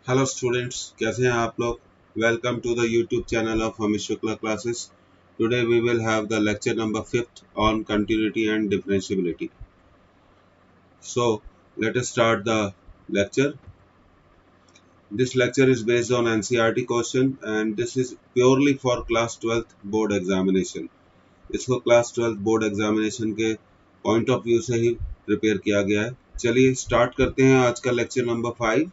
Hello students, कैसे हैं आप लोग। Welcome to the YouTube channel of Amit Shukla classes. Today we will have the lecture number 5th on continuity and differentiability. So let us start the lecture. This lecture is based on NCERT question and this is purely for class 12th board examination. इसको class 12th board examination के point of view से ही prepare किया गया है. चलिए start करते हैं आज का लेक्चर नंबर 5.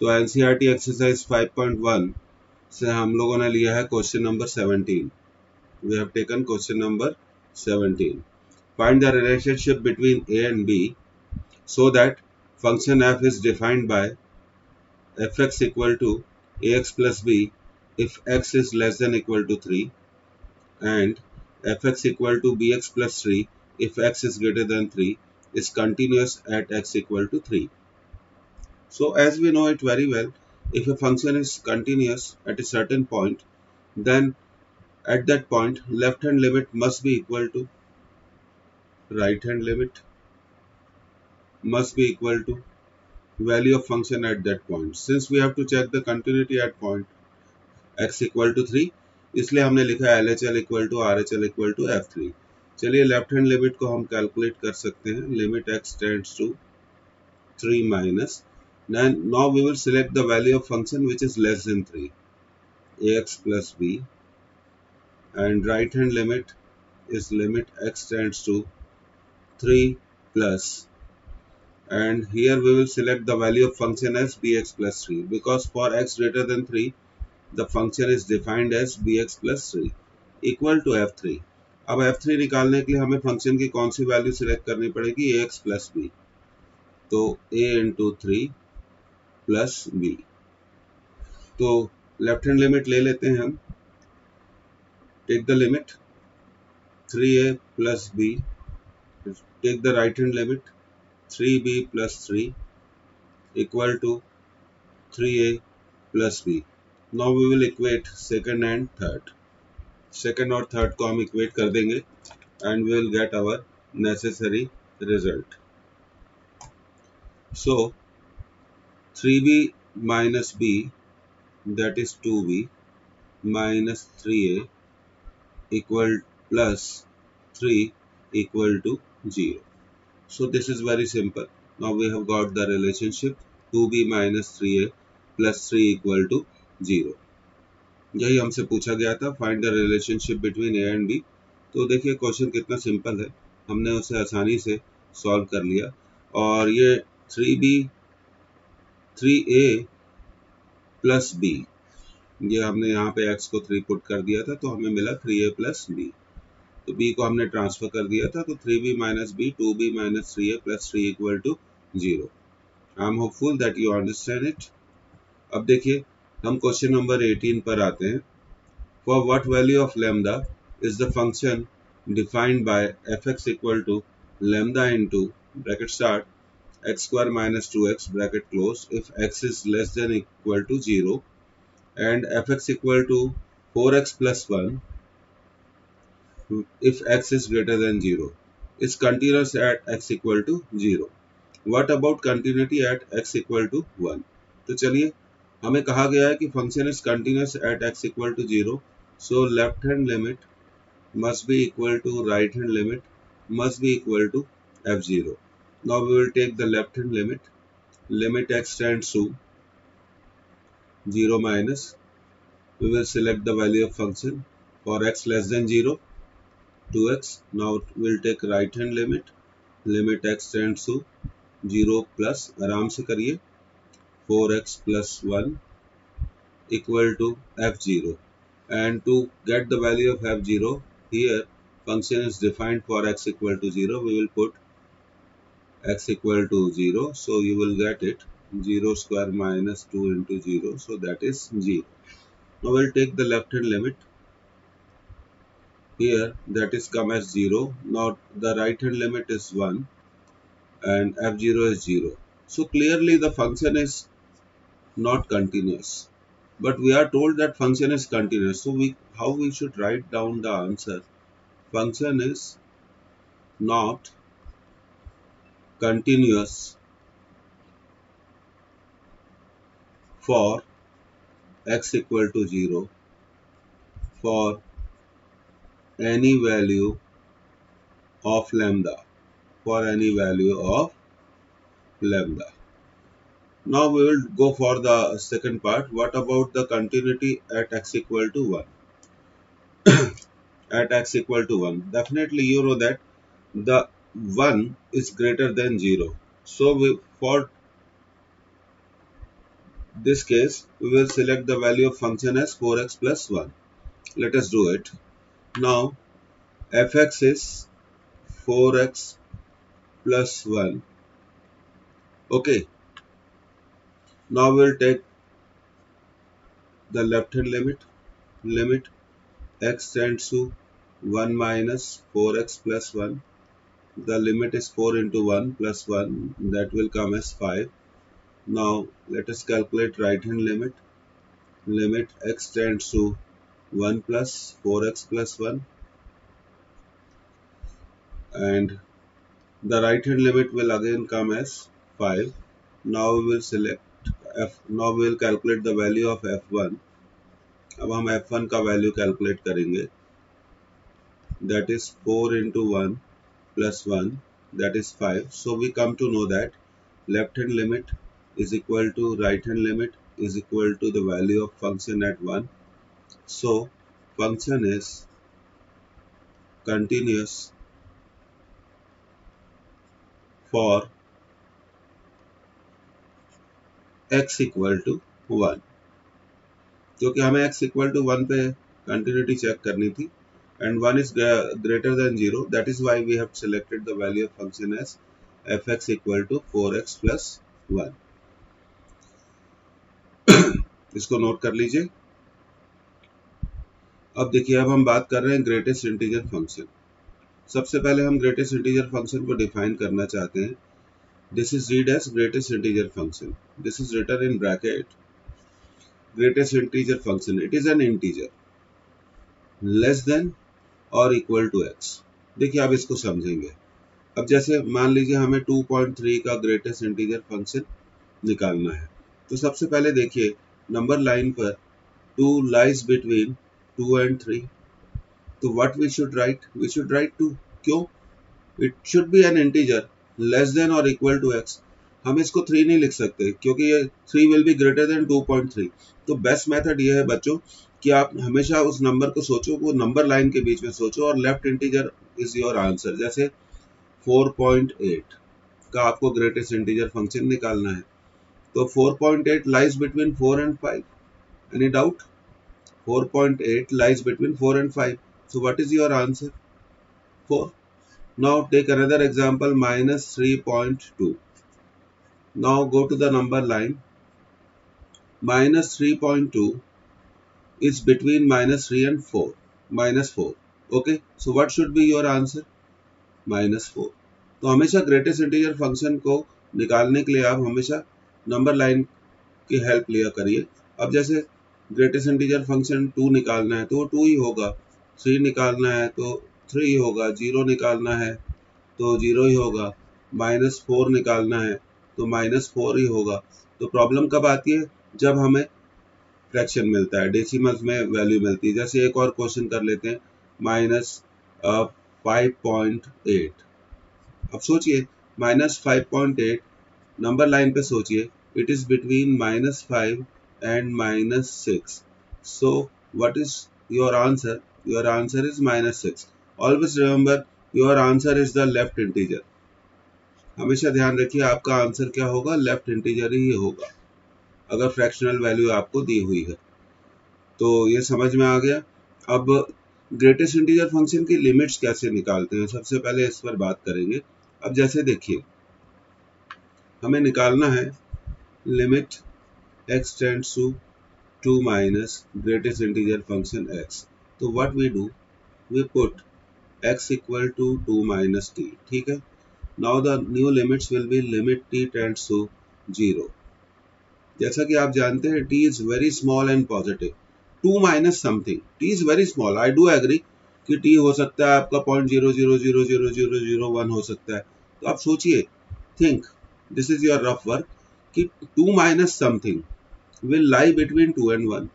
तो एनसीईआरटी एक्सरसाइज 5.1 से हम लोगों ने लिया है question number 17. We have taken question number 17. Find the relationship between A and B so that function f is defined by fx equal to ax plus b if x is less than equal to 3 and fx equal to bx plus 3 if x is greater than 3 is continuous at x equal to 3. So as we know it very well, if a function is continuous at a certain point, then at that point left hand limit must be equal to right hand limit must be equal to value of function at that point. Since we have to check the continuity at point x equal to 3, इसलिए हमने लिखा है LHL equal to RHL equal to F3. चलिए left hand limit को हम calculate कर सकते हैं. Limit x tends to 3 minus. Now we will select the value of function which is less than 3, ax plus b, and right hand limit is limit x tends to 3 plus, and here we will select the value of function as bx plus 3 because for x greater than 3 the function is defined as bx plus 3 equal to f3. अब f3 निकालने के लिए हमें function की कौन सी value select करनी पड़ेगी, ax प्लस b. तो a इंटू 3 प्लस b. तो लेफ्ट हैंड लिमिट ले लेते हैं हम. Take the limit 3a plus b. Take the right hand limit 3b plus 3 equal to 3a plus b. Now we will equate second and third. Second और third को हम equate कर देंगे and we will get our necessary result. So 3b minus b, that is 2b minus 3a equal plus 3 equal to 0. So this is very simple. Now we have got the relationship 2b minus 3a plus 3 equal to 0. यही हमसे पूछा गया था, find the relationship between A and B. तो देखिए question कितना simple है, हमने उसे आसानी से सॉल्व कर लिया. और ये 3b 3a प्लस b, ये हमने यहाँ पे x को 3 पुट कर दिया था तो हमें मिला 3a प्लस b. तो b को हमने ट्रांसफर कर दिया था तो 3b minus b 2b minus 3a plus 3 equal to 0. I am hopeful that you understand it. अब देखिए हम क्वेश्चन नंबर 18 पर आते हैं. For what value of lambda is the function defined by fx equal to lambda into bracket start x square minus 2x bracket close if x is less than equal to 0 and fx equal to 4x plus 1 if x is greater than 0 is continuous at x equal to 0. What about continuity at x equal to 1? तो चलिए हमें कहा गया है कि function is continuous at x equal to 0, so left hand limit must be equal to right hand limit must be equal to f0. Now we will take the left hand limit. Limit x tends to 0 minus, we will select the value of function for x less than 0 2x. Now we'll take right hand limit. Limit x tends to 0 plus, आराम से करिए, 4x plus 1 equal to f0. And to get the value of f0, here function is defined for x equal to 0. We will put x equal to 0. So you will get it 0 square minus 2 into 0. So that is 0. Now we'll take the left hand limit. Here that is come as 0. Now the right hand limit is 1 and f0 is 0. So clearly the function is not continuous. But we are told that function is continuous. So how we should write down the answer? Function is not continuous for x equal to 0 for any value of lambda, for any value of lambda. Now we will go for the second part. What about the continuity at x equal to 1? At x equal to 1, definitely you know that the 1 is greater than 0. So for this case, we will select the value of function as 4x plus 1. Let us do it. Now fx is 4x plus 1. Okay. Now we will take the left hand limit. Limit x tends to 1 minus 4x plus 1. The limit is 4 into 1 plus 1. That will come as 5. Now let us calculate right hand limit. Limit x tends to 1 plus 4x plus 1, and the right hand limit will again come as 5. Now we will select now we will calculate the value of f1. अब हम f1 का value calculate करेंगे. That is 4 into 1 plus 1, that is 5. So we come to know that left hand limit is equal to right hand limit is equal to the value of function at 1. So function is continuous for x equal to 1. क्योंकि हमें x equal to 1 पे continuity check करनी थी, and 1 is greater than 0. That is why we have selected the value of function as fx equal to 4x plus 1. इसको note कर लीजिए. अब देखिए, अब हम बात कर रहे हैं ग्रेटेस्ट इंटीजर फंक्शन. सबसे पहले हम ग्रेटेस्ट इंटीजर फंक्शन को डिफाइन करना चाहते हैं. This is read as greatest integer function. This is written in bracket. Greatest integer function, it is an integer less than or equal to x. देखिए आप इसको समझेंगे. अब जैसे मान लीजिए हमें 2.3 का ग्रेटेस्ट इंटीजर फंक्शन निकालना है. तो सबसे पहले देखिए नंबर लाइन पर 2 लाइज बिटवीन 2 and 3. तो what we should write? We should write 2. क्यों? It should be an integer less than or equal to x. हम इसको 3 नहीं लिख सकते क्योंकि ये 3 विल बी ग्रेटर देन 2.3. तो बेस्ट मेथड ये है बच्चों कि आप हमेशा उस नंबर को सोचो, वो नंबर लाइन के बीच में सोचो और left integer is your answer. जैसे 4.8 का आपको ग्रेटेस्ट इंटीजर फंक्शन निकालना है. तो 4.8 lies between 4 and 5. Any doubt? 4.8 lies between 4 and 5. So what is your answer? 4. Now take another example, minus 3.2. Now go to the number line. Minus 3.2 is between minus 3 and 4. Minus 4. Okay. So what should be your answer? Minus 4. तो हमेशा greatest integer function को निकालने के लिए आप हमेशा number line की help लिया करिए. अब जैसे ग्रेटेस्ट इंटीजर फंक्शन 2 निकालना है तो वो 2 ही होगा. 3 निकालना है तो 3 ही होगा. 0 निकालना है तो 0 ही होगा. -4 निकालना है तो -4 ही होगा. तो प्रॉब्लम कब आती है? जब हमें फ्रैक्शन मिलता है, डेसिमल्स में वैल्यू मिलती है. जैसे एक और क्वेश्चन कर लेते हैं, -5.8. अब सोचिए -5.8 नंबर लाइन पे सोचिए, it is between -5 and -6. So what is your answer? Your answer is -6. Always remember your answer is the left integer. हमेशा ध्यान रखिए आपका आंसर क्या होगा? लेफ्ट इंटीजर ही होगा अगर फ्रैक्शनल वैल्यू आपको दी हुई है. तो ये समझ में आ गया. अब ग्रेटेस्ट इंटीजर फंक्शन की लिमिट्स कैसे निकालते हैं, सबसे पहले इस पर बात करेंगे. अब जैसे देखिए हमें निकालना है limit x tends to 2 minus greatest integer function x. तो what we do? We put x equal to 2 minus t. ठीक है. Now the new limits will be limit t tends to 0. जैसा कि आप जानते हैं t is very small and positive. 2 minus something. t is very small. I do agree कि t हो सकता है आपका 0.00000001 हो सकता है. तो आप सोचिए, think, this is your rough work कि 2 minus something. will lie between 2 and 1.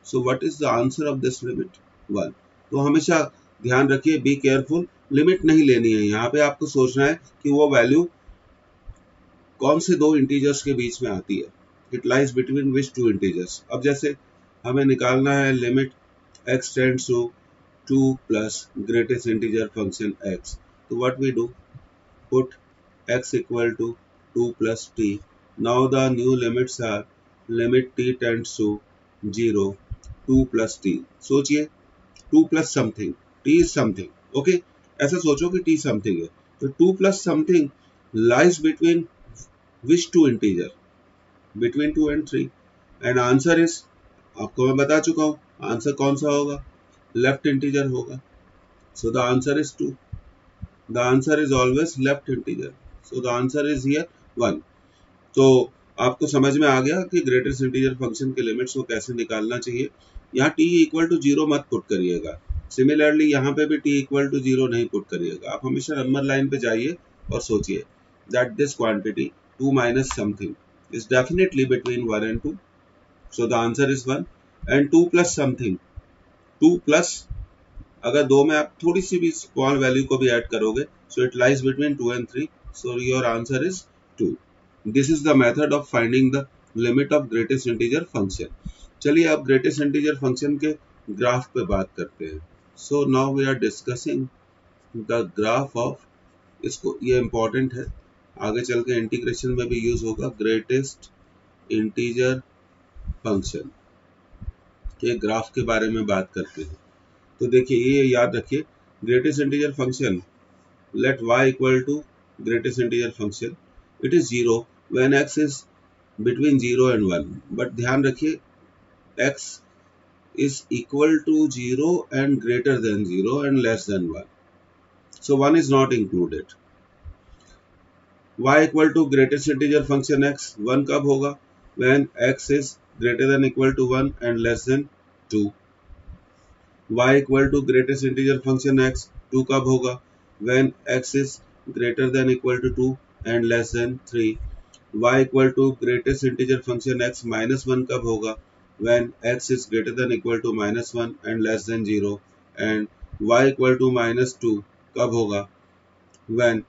So what is the answer of this limit? 1. तो हमेशा ध्यान रखिए, बी केयरफुल, लिमिट नहीं लेनी है। यहाँ पे आपको सोचना है कि वो वैल्यू कौन से दो इंटीजर्स के बीच में आती है। It lies between which two integers. अब जैसे हमें निकालना है limit x tends to 2 plus greatest integer function x, तो what we do, put x equal to 2 plus t. Now the new limits are limit t tends to 0, 2 plus t. सोचिए 2 plus something, t is something, okay? ऐसा सोचो कि t something है, तो 2 plus something lies between which two integer? Between 2 and 3. And answer is, आपको मैं बता चुका हूँ आंसर कौन सा होगा, लेफ्ट इंटीजर होगा. So the answer is 2. The answer is always left integer. So the answer is here 1. तो आपको समझ में आ गया कि ग्रेटेस्ट इंटीजर फंक्शन के लिमिट्स को कैसे निकालना चाहिए. यहाँ t इक्वल टू 0 मत पुट करिएगा. सिमिलरली यहाँ पे भी t इक्वल टू 0 नहीं पुट करिएगा. आप हमेशा नंबर लाइन पे जाइए और सोचिए that this quantity 2 minus something is definitely between 1 and 2. So the answer is 1. And 2 plus something, 2 plus अगर दो में आप थोड़ी सी भी स्मॉल वैल्यू को भी ऐड करोगे, so it lies between 2 and 3. So your answer is 2. This is the method of finding the limit of greatest integer function. चलिए अब ग्रेटेस्ट इंटीजर फंक्शन के ग्राफ पे बात करते हैं. So now we are discussing the graph of, इसको ये important है, आगे चल के इंटीग्रेशन में भी यूज होगा. ग्रेटेस्ट इंटीजर फंक्शन के ग्राफ के बारे में बात करते हैं. तो देखिए ये याद रखिए, greatest integer function, let y equal to greatest integer function, it is 0 when x is between 0 and 1. But ध्यान रखिए x is equal to 0 and greater than 0 and less than 1. So 1 is not included. y equal to greatest integer function x, 1 कब होगा, when x is greater than equal to 1 and less than 2. y equal to greatest integer function x, 2 कब होगा, when x is greater than equal to 2 and less than 3. y equal to greatest integer function x, minus 1 कब होगा, when x is greater than equal to minus 1 and less than 0. and y equal to minus 2 कब होगा, when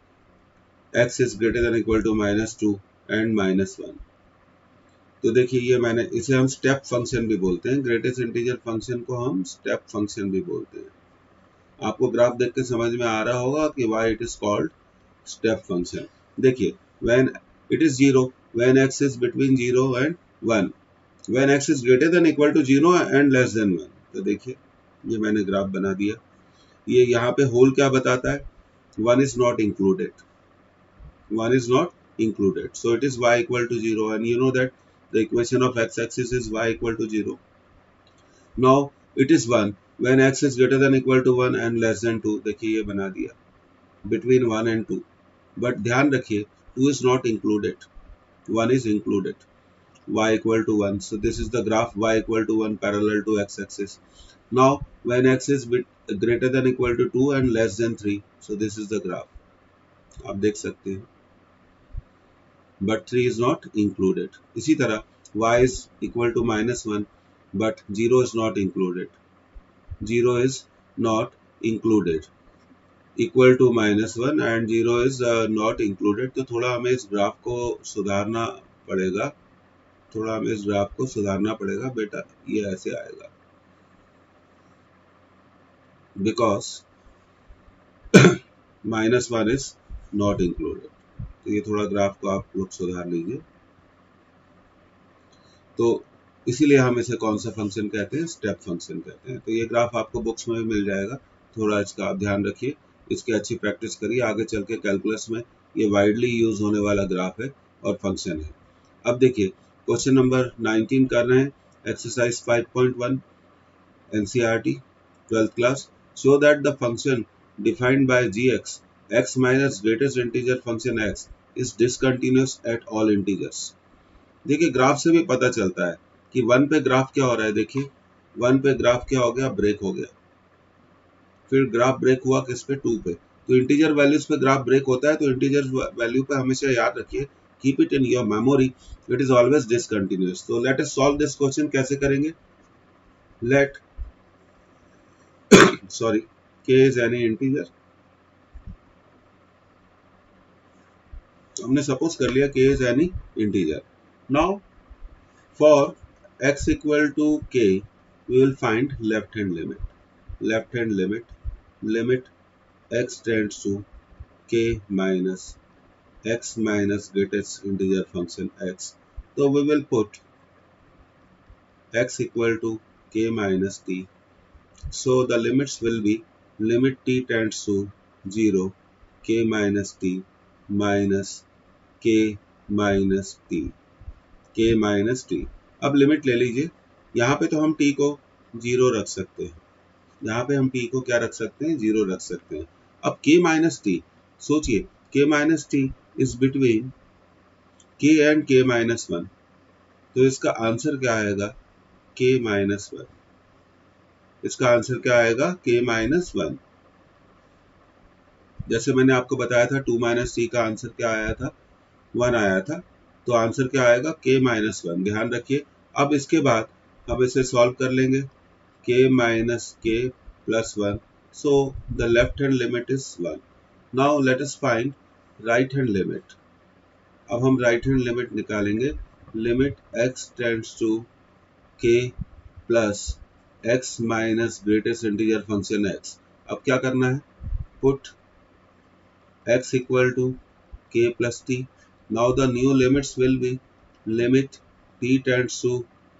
x is greater than equal to minus 2 and minus 1. तो देखिए ये मैंने, इसे हम स्टेप फंक्शन भी बोलते हैं. ग्रेटेस्ट इंटीजर फंक्शन को हम स्टेप फंक्शन भी बोलते हैं. आपको ग्राफ देख के समझ में आ रहा होगा कि why it is called step function. देखिए when it is 0, when x is between 0 and 1, when x is greater than equal to 0 and less than 1. तो देखिए ये मैंने ग्राफ बना दिया. ये यहाँ पे होल क्या बताता है, 1 is not included. 1 is not included. So it is y equal to 0, and you know that the equation of x-axis is y equal to 0. Now it is 1 when x is greater than equal to 1 and less than 2. देखिए ये बना दिया between 1 and 2. But ध्यान रखिए 2 is not included, 1 is included. y equal to 1. So this is the graph y equal to 1 parallel to x-axis. Now when x is greater than equal to 2 and less than 3. So this is the graph. आप देख सकते हैं. But 3 is not included. इसी तरह y is equal to minus 1 but 0 is not included. 0 is not included. Equal to minus 1 and 0 is not included. तो थोड़ा हमें इस ग्राफ को सुधारना पड़ेगा, थोड़ा हमें इस ग्राफ को सुधारना पड़ेगा बेटा. ये ऐसे आएगा because minus 1 is not included. तो ये थोड़ा ग्राफ को आप लोग सुधार लीजिए. तो इसीलिए हम इसे कौन सा फंक्शन कहते हैं, स्टेप फंक्शन कहते हैं. तो ये ग्राफ आपको बुक्स में भी मिल जाएगा. थोड़ा इसका आप ध्यान रखिए, इसकी अच्छी प्रैक्टिस करिए. आगे चल के कैलकुलस में ये वाइडली यूज होने वाला ग्राफ है और फंक्शन है. अब देखिए क्वेश्चन नंबर 19 कर रहे हैं. Exercise 5.1 NCERT 12th class. Show that the function defined bye gx, x minus greatest integer function x is discontinuous at all integers. देखिए ग्राफ से भी पता चलता है कि 1 पे ग्राफ क्या हो रहा है. देखिए 1 पे ग्राफ क्या हो गया, ब्रेक हो गया. फिर ग्राफ ब्रेक हुआ किस पे, 2 पे. तो इंटीजर वैल्यूज पे ग्राफ ब्रेक होता है. तो इंटीजर वैल्यू पे हमेशा याद रखिए keep it in your memory, it is always discontinuous. So let us solve this question. कैसे करेंगे? Let sorry, k is any integer. हमने सपोज कर लिया k is any integer. Now for x equal to k, we will find left hand limit. Left hand limit x tends to k minus x minus greatest integer function x. So we will put x equal to k minus t. So the limits will be limit t tends to 0 k minus t minus k minus t k minus t. अब limit ले लीजिए. यहाँ पे तो हम t को 0 रख सकते हैं. यहाँ पे हम t को क्या रख सकते हैं? 0 रख सकते हैं. अब k माइनस टी, सोचिए k minus T is between k and k minus 1. तो इसका आंसर क्या आएगा? k minus 1. इसका आंसर क्या आएगा? k minus 1. जैसे मैंने आपको बताया था 2 माइनस टी का आंसर क्या आया था? 1 आया था. तो आंसर क्या आएगा? k minus 1. ध्यान रखिए. अब इसके बाद अब इसे सॉल्व कर लेंगे. k minus k plus 1. So the left hand limit is 1. Now let us find right hand limit. अब हम right hand limit निकालेंगे. Limit x tends to k plus x minus greatest integer function x. अब क्या करना है? Put x equal to k plus t. Now the new limits will be limit t tends to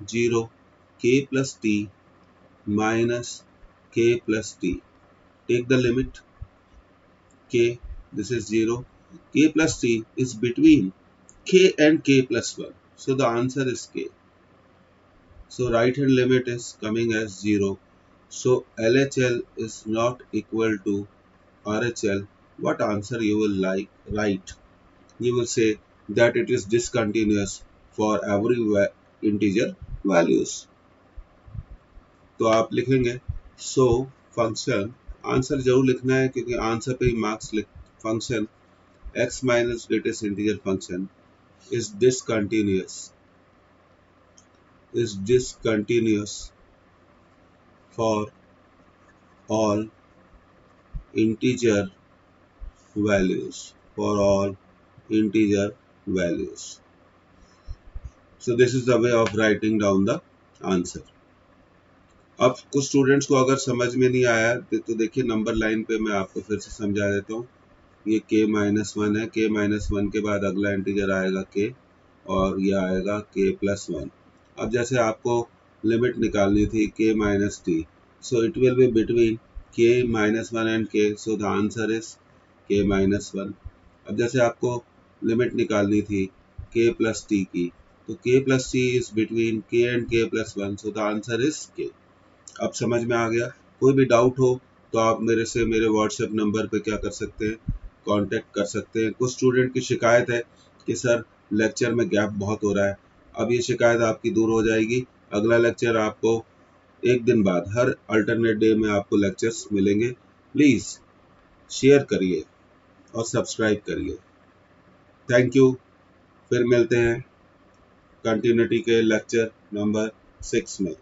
0 k plus t minus k plus t. Take the limit k, this is 0, k plus t is between k and k plus 1. So the answer is k. So right hand limit is coming as 0. So LHL is not equal to RHL. What answer you will like write? You will say that it is discontinuous for every integer values. तो आप लिखेंगे so function, answer जरूर लिखना है क्योंकि answer पे ही marks लिख. Function x minus greatest integer function is discontinuous for all integer values. So this is the way of writing down the answer. अब कुछ स्टूडेंट्स को अगर समझ में नहीं आया तो देखिए नंबर लाइन पे मैं आपको फिर से समझा देता हूँ. ये k माइनस 1 है. k माइनस 1 के बाद अगला इंटीजर आएगा k और ये आएगा k प्लस 1. अब जैसे आपको लिमिट निकालनी थी k minus T, so it will be between k minus 1 and k. So the answer is k minus 1. अब जैसे आपको लिमिट निकालनी थी k प्लस टी की, तो k plus T is between k and k plus 1. So the answer is k. अब समझ में आ गया. कोई भी डाउट हो तो आप मेरे व्हाट्सएप नंबर पे क्या कर सकते हैं? कांटेक्ट कर सकते हैं. कुछ स्टूडेंट की शिकायत है कि सर लेक्चर में गैप बहुत हो रहा है. अब ये शिकायत आपकी दूर हो जाएगी. अगला लेक्चर आपको एक दिन बाद, हर अल्टरनेट डे में आपको लेक्चर्स मिलेंगे. प्लीज़ शेयर करिए और सब्सक्राइब करिए. Thank you. फिर मिलते हैं कंटिन्यूटी के लेक्चर नंबर 6 में.